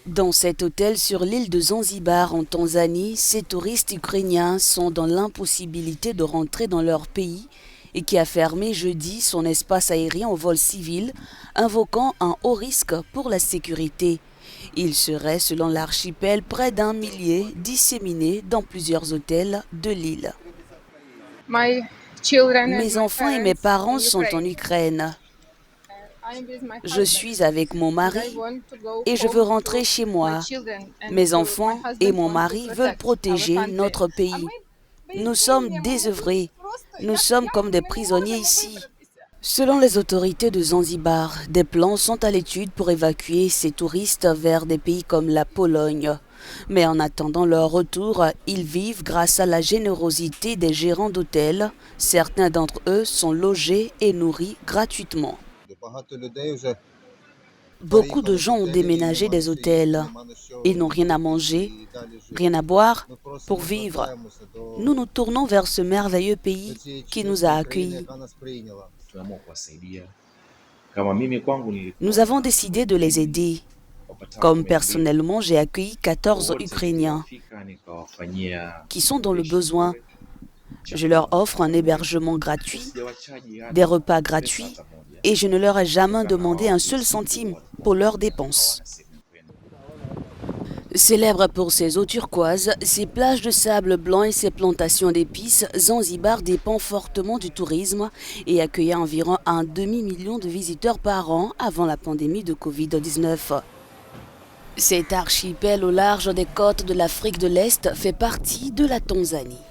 Dans cet hôtel sur l'île de Zanzibar en Tanzanie, ces touristes ukrainiens sont dans l'impossibilité de rentrer dans leur pays et qui a fermé jeudi son espace aérien au vol civil, invoquant un haut risque pour la sécurité. Il serait, selon l'archipel, près d'1 millier disséminés dans plusieurs hôtels de l'île. Mes enfants et mes parents sont en Ukraine. Je suis avec mon mari et je veux rentrer chez moi. Mes enfants et mon mari veulent protéger notre pays. Nous sommes désœuvrés. Nous sommes comme des prisonniers ici. Selon les autorités de Zanzibar, des plans sont à l'étude pour évacuer ces touristes vers des pays comme la Pologne. Mais en attendant leur retour, ils vivent grâce à la générosité des gérants d'hôtels. Certains d'entre eux sont logés et nourris gratuitement. Beaucoup de gens ont déménagé des hôtels. Ils n'ont rien à manger, rien à boire pour vivre. Nous nous tournons vers ce merveilleux pays qui nous a accueillis. Nous avons décidé de les aider. Comme personnellement, j'ai accueilli 14 Ukrainiens qui sont dans le besoin. Je leur offre un hébergement gratuit, des repas gratuits et je ne leur ai jamais demandé un seul centime pour leurs dépenses. Célèbre pour ses eaux turquoises, ses plages de sable blanc et ses plantations d'épices, Zanzibar dépend fortement du tourisme et accueillait environ 1,5 million de visiteurs par an avant la pandémie de Covid-19. Cet archipel au large des côtes de l'Afrique de l'Est fait partie de la Tanzanie.